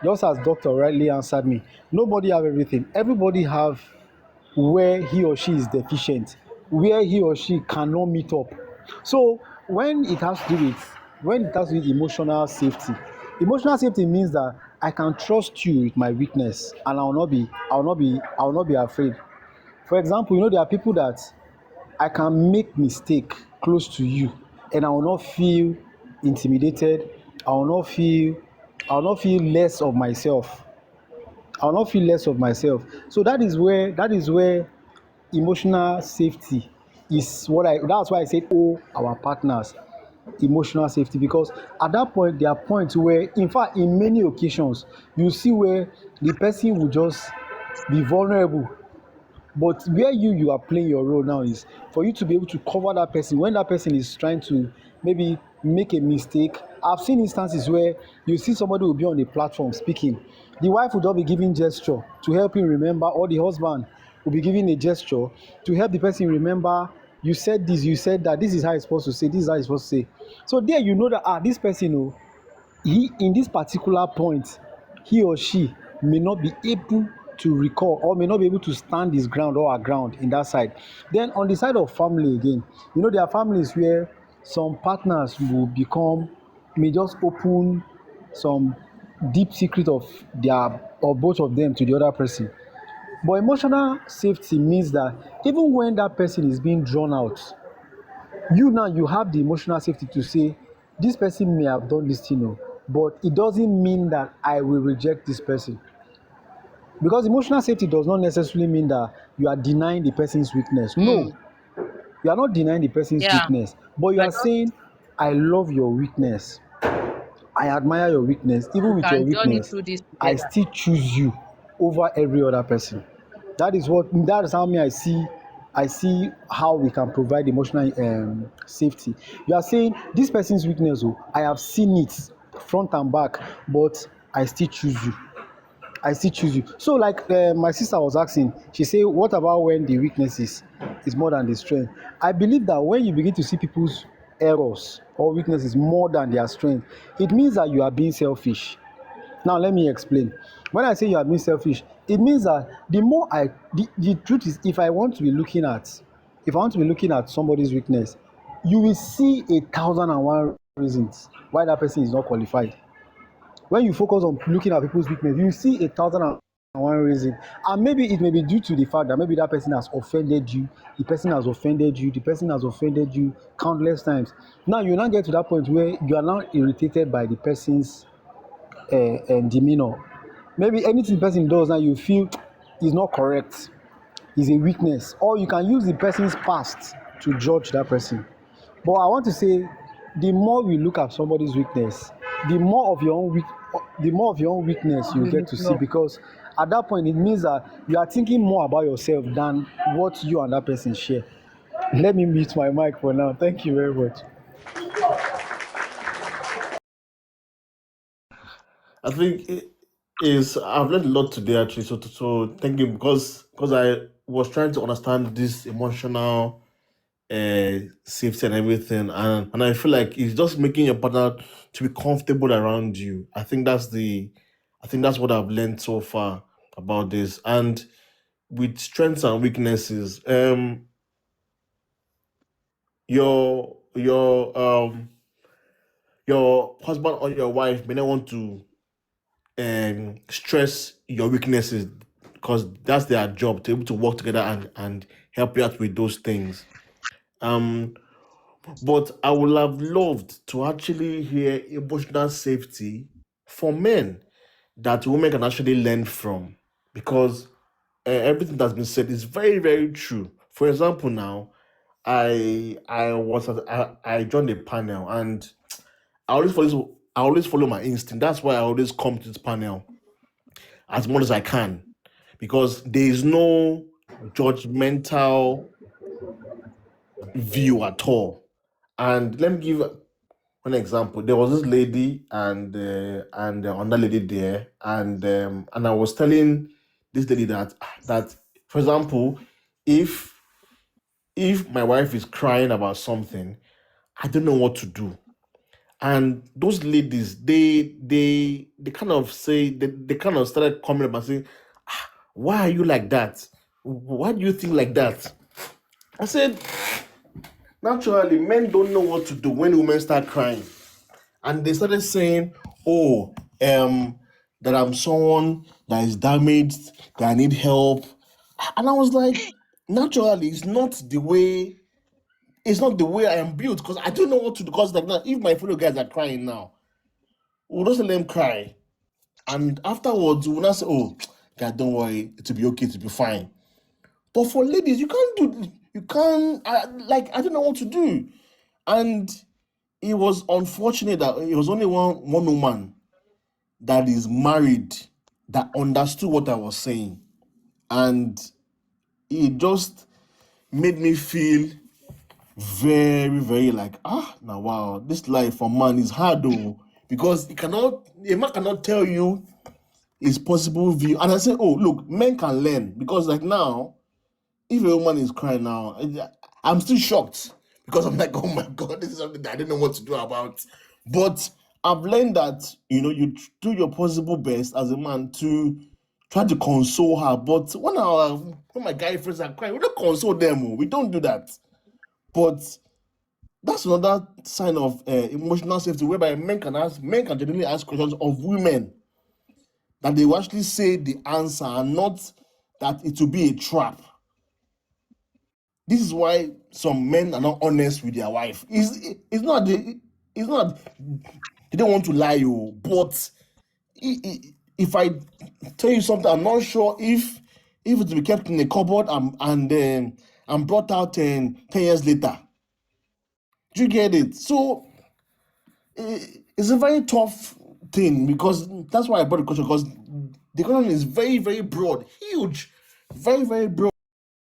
Just as doctor rightly answered me, nobody have everything. Everybody have where he or she is deficient, where he or she cannot meet up. So when it has to do with emotional safety means that I can trust you with my weakness, and I will not be afraid. For example, there are people that I can make mistake close to you, and I will not feel intimidated. I will not feel I will not feel less of myself. I will not feel less of myself. So that is where emotional safety is what I that's why I said, oh, our partners, emotional safety, because at that point there are points where, in fact, in many occasions, you see where the person will just be vulnerable, but where you are playing your role now is for you to be able to cover that person when that person is trying to maybe make a mistake. I've seen instances where you see somebody will be on a platform speaking, the wife will just be giving gesture to help him remember, or the husband will be giving a gesture to help the person remember, you said this, you said that, this is how it's supposed to say, this is how it's supposed to say. So there you know that, this person, he in this particular point, he or she may not be able to recall, or may not be able to stand his ground or her ground in that side. Then on the side of family again, there are families where some partners will become may just open some deep secret of their or both of them to the other person. But emotional safety means that even when that person is being drawn out, you have the emotional safety to say, this person may have done this thing, but it doesn't mean that I will reject this person. Because emotional safety does not necessarily mean that you are denying the person's weakness. No, Mm. you are not denying the person's Yeah. weakness, but you You're are just saying, I love your weakness, I admire your weakness. Even we with your can journey weakness, through this I together. still choose you over every other person. That is how me I see how we can provide emotional safety. You are saying this person's weakness, I have seen it front and back, but I still choose you. I still choose you. So, like, my sister was asking, she said, what about when the weakness is more than the strength? I believe that when you begin to see people's errors or weaknesses more than their strength, it means that you are being selfish. Now let me explain. When I say you are being selfish, it means that the truth is, if I want to be looking at somebody's weakness, you will see 1,001 reasons why that person is not qualified. When you focus on looking at people's weakness, you see 1,001 reason, and maybe it may be due to the fact that maybe that person has offended you, the person has offended you countless times. Now you now get to that point where you are now irritated by the person's demeanor. Maybe anything the person does now you feel is not correct, is a weakness, or you can use the person's past to judge that person. But I want to say, the more we look at somebody's weakness, the more of your own weakness you We get to see, develop. because at that point it means that you are thinking more about yourself than what you and that person share. Let me mute my mic for now. Thank you very much. I think it is. I've learned a lot today actually. So thank you, because I was trying to understand this emotional safety and everything, and I feel like it's just making your partner to be comfortable around you. I think that's what I've learned so far about this. And with strengths and weaknesses, your husband or your wife may not want to stress your weaknesses, because that's their job to be able to work together and help you out with those things. Um, but I would have loved to actually hear emotional safety for men that women can actually learn from, because everything that's been said is very very true. For example, now I joined a panel, and I always follow my instinct. That's why I always come to this panel as much as I can, because there is no judgmental view at all. And let me give an example. There was this lady and another lady there, and I was telling this lady that, for example, if if my wife is crying about something, I don't know what to do. And those ladies, they kind of say they kind of started coming up and saying, "Ah, why are you like that? Why do you think like that?" I said, naturally, men don't know what to do when women start crying. And they started saying, "Oh, that I'm someone that is damaged, that I need help." And I was like, naturally, it's not the way I am built, because I don't know what to do. Because like now, if my fellow guys are crying now, we'll just let them cry. And afterwards, we'll not say, "Oh, God, don't worry, it'll be okay, it'll be fine." But for ladies, you can't, I don't know what to do. And it was unfortunate that it was only one woman that is married that understood what I was saying. And it just made me feel very, very like, now wow, this life for man is hard though. Because a man cannot tell you his possible view. And I said, oh, look, men can learn. Because like now, if a woman is crying now, I'm still shocked, because I'm like, oh my God, this is something that I don't know what to do about. But I've learned that, you do your possible best as a man to try to console her. But when my guy friends are crying, we don't console them. We don't do that. But that's another sign of emotional safety, whereby men can generally ask questions of women, that they will actually say the answer, and not that it will be a trap. This is why some men are not honest with their wife. It's not they don't want to lie you, but if I tell you something, I'm not sure if it will be kept in a cupboard and brought out 10 years later. Do you get it? So it's a very tough thing, because that's why I brought the question, because the question is very, very broad, huge, very, very broad.